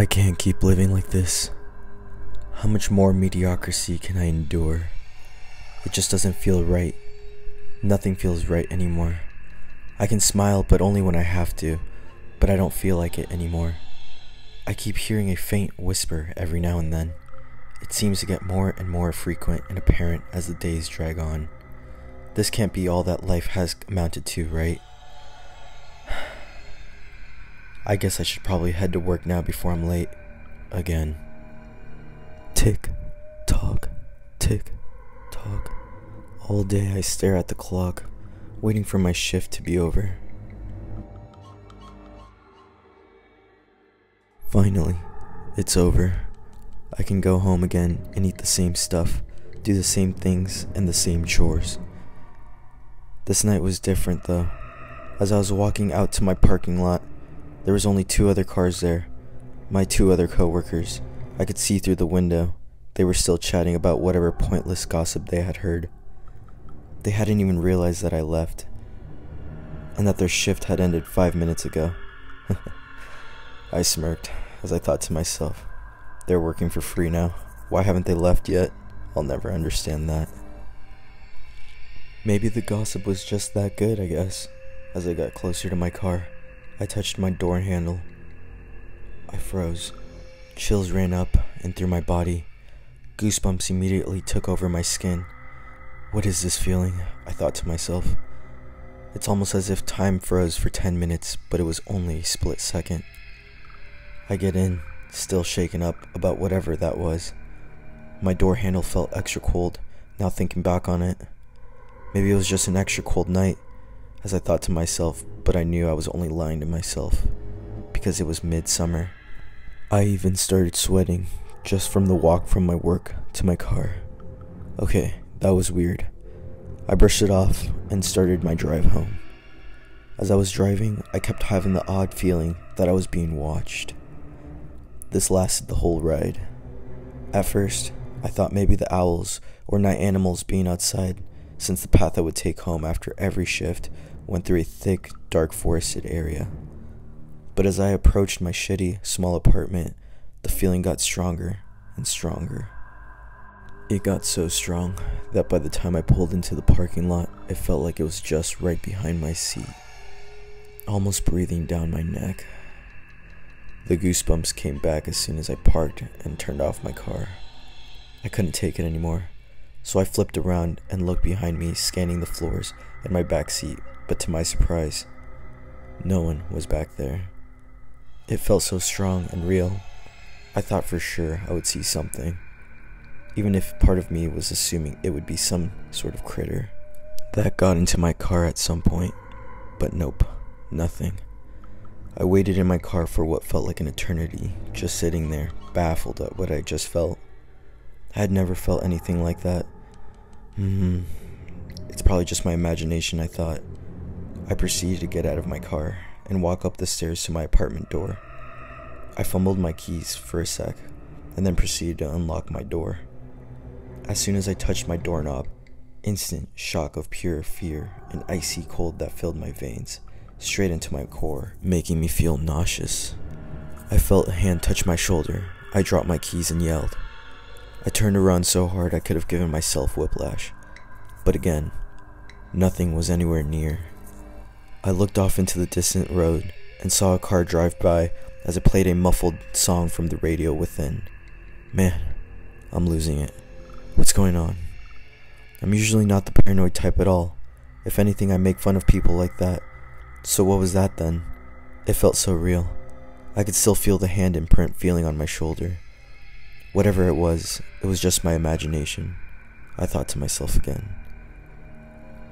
I can't keep living like this. How much more mediocrity can I endure? It just doesn't feel right. Nothing feels right anymore. I can smile, but only when I have to, but I don't feel like it anymore. I keep hearing a faint whisper every now and then. It seems to get more and more frequent and apparent as the days drag on. This can't be all that life has amounted to, right? I guess I should probably head to work now before I'm late. Again. Tick, tock, tick, tock. All day I stare at the clock, waiting for my shift to be over. Finally, it's over. I can go home again and eat the same stuff, do the same things and the same chores. This night was different though. As I was walking out to my parking lot, there was only 2 other cars there. My 2 other coworkers. I could see through the window. They were still chatting about whatever pointless gossip they had heard. They hadn't even realized that I left, and that their shift had ended 5 minutes ago. I smirked as I thought to myself, they're working for free now. Why haven't they left yet? I'll never understand that. Maybe the gossip was just that good, I guess. As I got closer to my car, I touched my door handle. I froze. Chills ran up and through my body. Goosebumps immediately took over my skin. What is this feeling? I thought to myself. It's almost as if time froze for 10 minutes, but it was only a split second. I get in, still shaken up about whatever that was. My door handle felt extra cold, now thinking back on it. Maybe it was just an extra cold night, as I thought to myself, but I knew I was only lying to myself, because it was midsummer. I even started sweating, just from the walk from my work to my car. Okay, that was weird. I brushed it off and started my drive home. As I was driving, I kept having the odd feeling that I was being watched. This lasted the whole ride. At first, I thought maybe the owls or night animals being outside, since the path I would take home after every shift went through a thick, dark forested area. But as I approached my shitty, small apartment, the feeling got stronger and stronger. It got so strong that by the time I pulled into the parking lot, it felt like it was just right behind my seat, almost breathing down my neck. The goosebumps came back as soon as I parked and turned off my car. I couldn't take it anymore, so I flipped around and looked behind me, scanning the floors in my back seat, but to my surprise, no one was back there. It felt so strong and real. I thought for sure I would see something, even if part of me was assuming it would be some sort of critter that got into my car at some point. But nope, nothing. I waited in my car for what felt like an eternity, just sitting there, baffled at what I just felt. I had never felt anything like that. It's probably just my imagination, I thought. I proceeded to get out of my car and walk up the stairs to my apartment door. I fumbled my keys for a sec, and then proceeded to unlock my door. As soon as I touched my doorknob, instant shock of pure fear and icy cold that filled my veins, straight into my core, making me feel nauseous. I felt a hand touch my shoulder. I dropped my keys and yelled. I turned around so hard I could have given myself whiplash. But again, nothing was anywhere near. I looked off into the distant road and saw a car drive by as it played a muffled song from the radio within. Man, I'm losing it. What's going on? I'm usually not the paranoid type at all. If anything, I make fun of people like that. So what was that then? It felt so real. I could still feel the hand imprint feeling on my shoulder. Whatever it was just my imagination, I thought to myself again.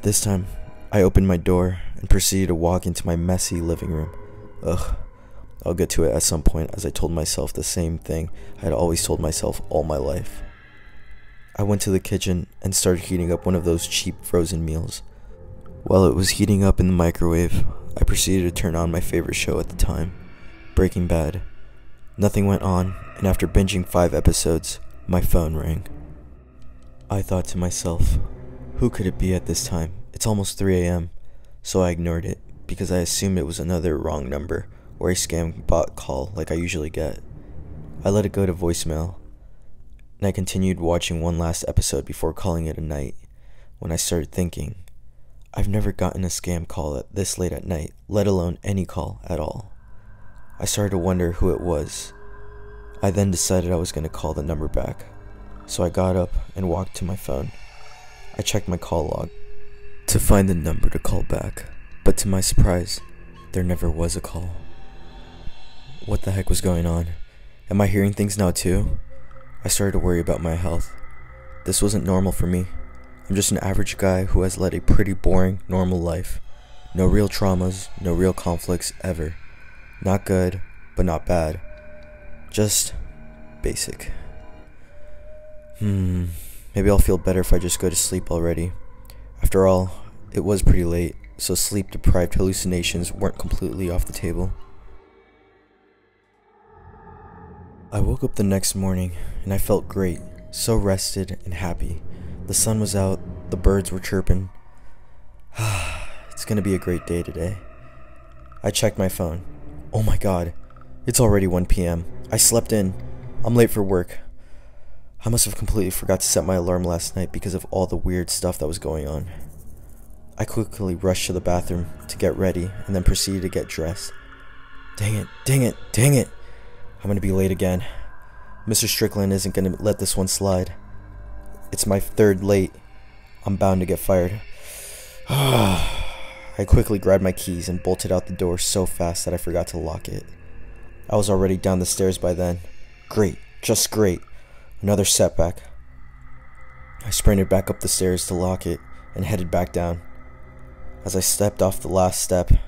This time, I opened my door and proceeded to walk into my messy living room. I'll get to it at some point, as I told myself the same thing I had always told myself all my life. I went to the kitchen and started heating up one of those cheap frozen meals. While it was heating up in the microwave, I proceeded to turn on my favorite show at the time, Breaking Bad. Nothing went on, and after binging 5 episodes, my phone rang. I thought to myself, who could it be at this time? It's almost 3 a.m., so I ignored it, because I assumed it was another wrong number, or a scam bot call like I usually get. I let it go to voicemail, and I continued watching one last episode before calling it a night, when I started thinking, I've never gotten a scam call at this late at night, let alone any call at all. I started to wonder who it was. I then decided I was going to call the number back, so I got up and walked to my phone. I checked my call log to find the number to call back, but to my surprise, there never was a call. What the heck was going on? Am I hearing things now too? I started to worry about my health. This wasn't normal for me. I'm just an average guy who has led a pretty boring, normal life. No real traumas, no real conflicts ever. Not good, but not bad. Just basic. Maybe I'll feel better if I just go to sleep already. After all, it was pretty late, so sleep-deprived hallucinations weren't completely off the table. I woke up the next morning, and I felt great, so rested and happy. The sun was out, the birds were chirping. It's gonna be a great day today. I checked my phone. Oh my god, it's already 1 p.m. I slept in. I'm late for work. I must have completely forgot to set my alarm last night because of all the weird stuff that was going on. I quickly rushed to the bathroom to get ready and then proceeded to get dressed. Dang it. I'm gonna be late again. Mr. Strickland isn't gonna let this one slide. It's my third late. I'm bound to get fired. I quickly grabbed my keys and bolted out the door so fast that I forgot to lock it. I was already down the stairs by then. Great, just great. Another setback. I sprinted back up the stairs to lock it and headed back down. As I stepped off the last step and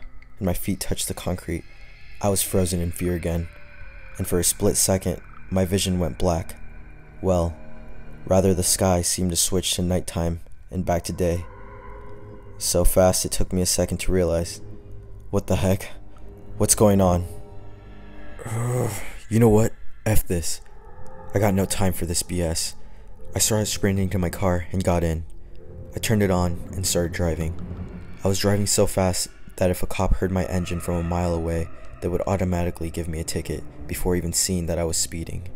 my feet touched the concrete, I was frozen in fear again, and for a split second, my vision went black. Well, rather the sky seemed to switch to nighttime and back to day. So fast it took me a second to realize, what the heck? What's going on? You know what? F this. I got no time for this BS. I started sprinting to my car and got in. I turned it on and started driving. I was driving so fast that if a cop heard my engine from a mile away, they would automatically give me a ticket before even seeing that I was speeding.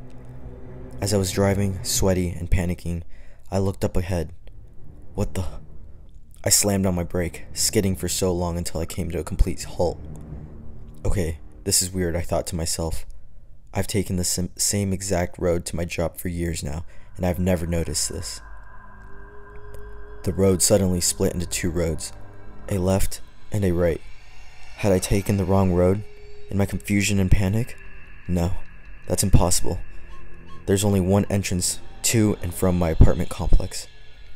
As I was driving, sweaty and panicking, I looked up ahead. What the? I slammed on my brake, skidding for so long until I came to a complete halt. Okay, this is weird, I thought to myself. I've taken the same exact road to my job for years now, and I've never noticed this. The road suddenly split into two roads, a left and a right. Had I taken the wrong road in my confusion and panic? No, that's impossible. There's only one entrance to and from my apartment complex.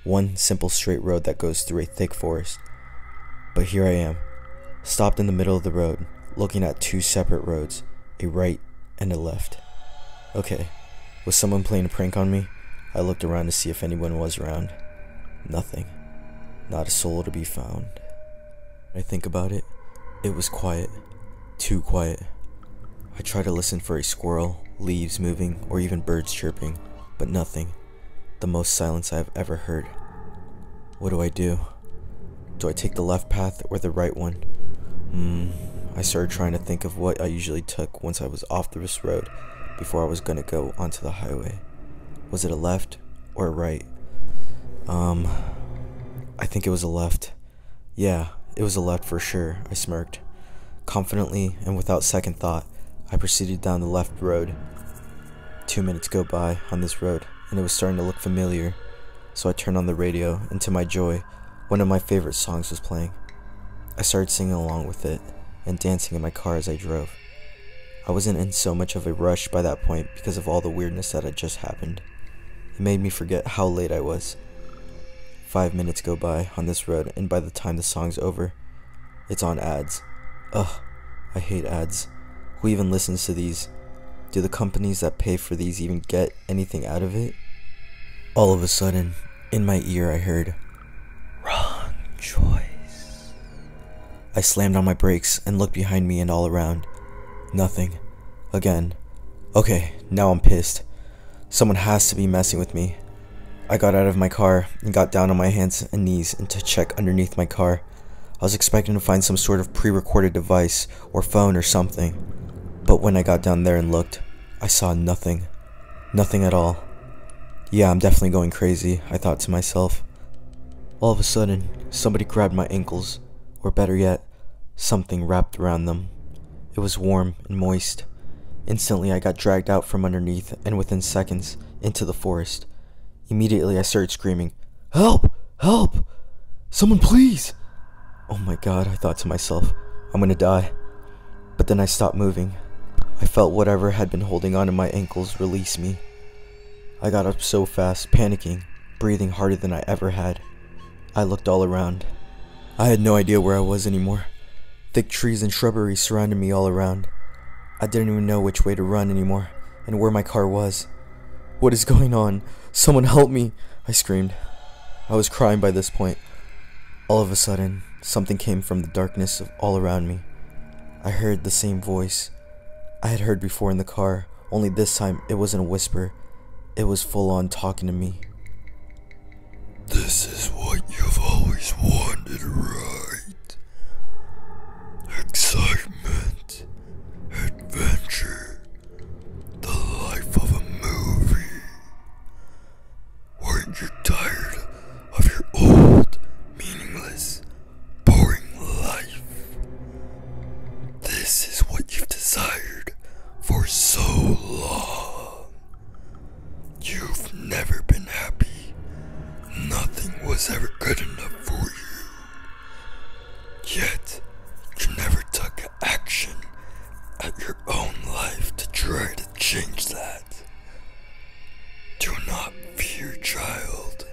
One simple straight road that goes through a thick forest. But here I am, stopped in the middle of the road, looking at two separate roads, a right and a left. Okay, was someone playing a prank on me? I looked around to see if anyone was around. Nothing. Not a soul to be found. When I think about it, it was quiet. Too quiet. I tried to listen for a squirrel, leaves moving, or even birds chirping, but nothing. The most silence I have ever heard. What do I do? Do I take the left path or the right one? I started trying to think of what I usually took once I was off this road before I was gonna go onto the highway. Was it a left or a right? I think it was a left. Yeah, it was a left for sure, I smirked. Confidently and without second thought, I proceeded down the left road. 2 minutes go by on this road, and it was starting to look familiar, so I turned on the radio, and to my joy, one of my favorite songs was playing. I started singing along with it, and dancing in my car as I drove. I wasn't in so much of a rush by that point because of all the weirdness that had just happened. It made me forget how late I was. 5 minutes go by on this road, and by the time the song's over, it's on ads. Ugh, I hate ads. Who even listens to these? Do the companies that pay for these even get anything out of it? All of a sudden, in my ear I heard, "Wrong choice." I slammed on my brakes and looked behind me and all around. Nothing. Again. Okay, now I'm pissed. Someone has to be messing with me. I got out of my car and got down on my hands and knees and to check underneath my car. I was expecting to find some sort of pre-recorded device or phone or something. But when I got down there and looked, I saw nothing. Nothing at all. Yeah, I'm definitely going crazy, I thought to myself. All of a sudden, somebody grabbed my ankles, or better yet, something wrapped around them. It was warm and moist. Instantly, I got dragged out from underneath, and within seconds, into the forest. Immediately, I started screaming, "Help! Help! Someone please!" Oh my god, I thought to myself, I'm gonna die. But then I stopped moving. I felt whatever had been holding onto my ankles release me. I got up so fast, panicking, breathing harder than I ever had. I looked all around. I had no idea where I was anymore. Thick trees and shrubbery surrounded me all around. I didn't even know which way to run anymore, and where my car was. What is going on? Someone help me! I screamed. I was crying by this point. All of a sudden, something came from the darkness all around me. I heard the same voice I had heard before in the car, only this time it wasn't a whisper. It was full on talking to me. This is what you've always wanted, right? Excitement, adventure, the life of a movie. Weren't you tired of your old, meaningless, boring life? This is what you've desired for so long. You've never been happy. Nothing was ever good enough for you. Yet, you never took action at your own life to try to change that. Do not fear, child.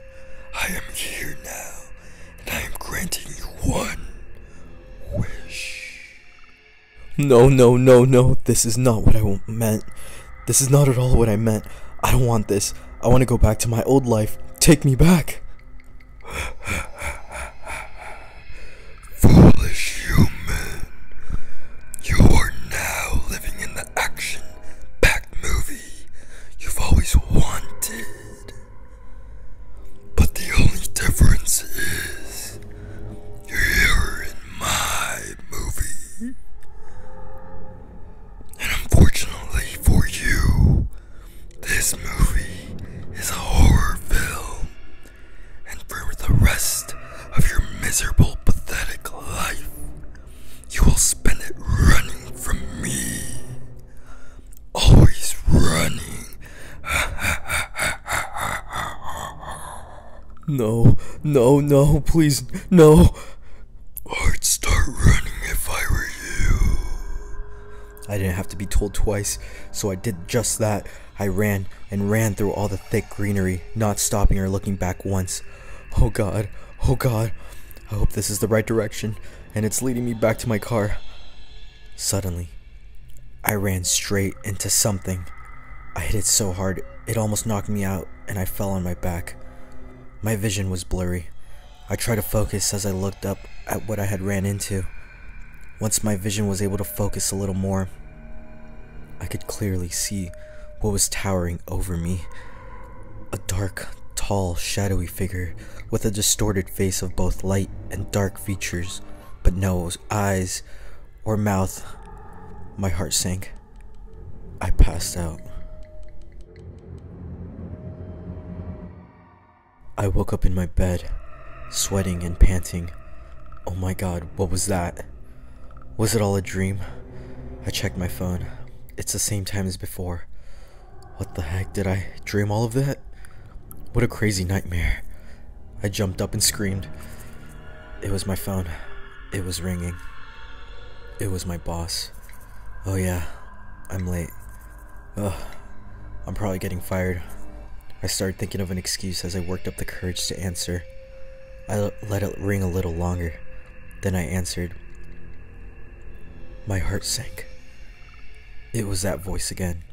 I am here now, and I am granting you one wish. No, no, no, no. This is not what I meant. This is not at all what I meant. I don't want this. I want to go back to my old life. Take me back. Foolish human. You are now living in the action-packed movie you've always wanted. But the only difference is you're here in my movie. And unfortunately for you, this movie is a horror film. And for the rest of your miserable, pathetic life, you will spend it running from me. Always running. No, no, no, please, no. I'd start running if I were you. I didn't have to be told twice, so I did just that. I ran and ran through all the thick greenery, not stopping or looking back once. Oh god, oh god. I hope this is the right direction, and it's leading me back to my car. Suddenly, I ran straight into something. I hit it so hard, it almost knocked me out, and I fell on my back. My vision was blurry. I tried to focus as I looked up at what I had ran into. Once my vision was able to focus a little more, I could clearly see what was towering over me. A dark, tall, shadowy figure with a distorted face of both light and dark features, but no eyes or mouth. My heart sank. I passed out. I woke up in my bed, sweating and panting. Oh my god, what was that? Was it all a dream? I checked my phone. It's the same time as before. What the heck, did I dream all of that? What a crazy nightmare. I jumped up and screamed. It was my phone. It was ringing. It was my boss. Oh yeah, I'm late. Ugh, I'm probably getting fired. I started thinking of an excuse as I worked up the courage to answer. I let it ring a little longer. Then I answered. My heart sank. It was that voice again.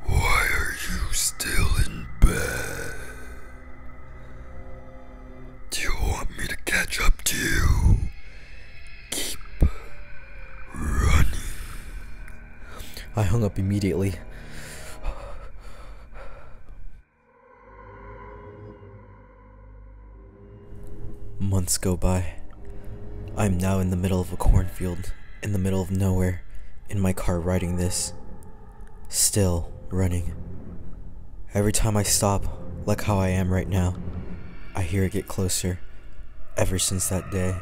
Why are you still in bed? Do you want me to catch up to you? Keep running. I hung up immediately. Months go by. I'm now in the middle of a cornfield, in the middle of nowhere, in my car writing this. still running. Every time I stop, like how I am right now, I hear it get closer. Ever since that day,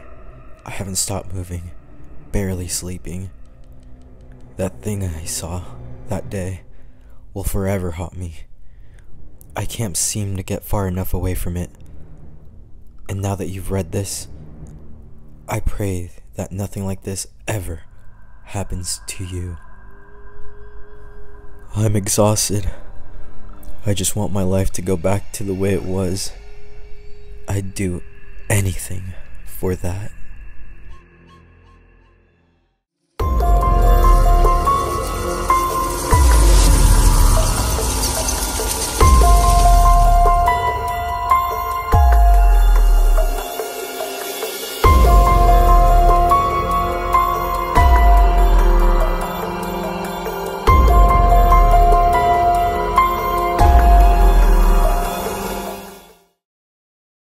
I haven't stopped moving, barely sleeping. That thing I saw that day will forever haunt me. I can't seem to get far enough away from it. And now that you've read this, I pray that nothing like this ever happens to you. I'm exhausted. I just want my life to go back to the way it was. I'd do anything for that.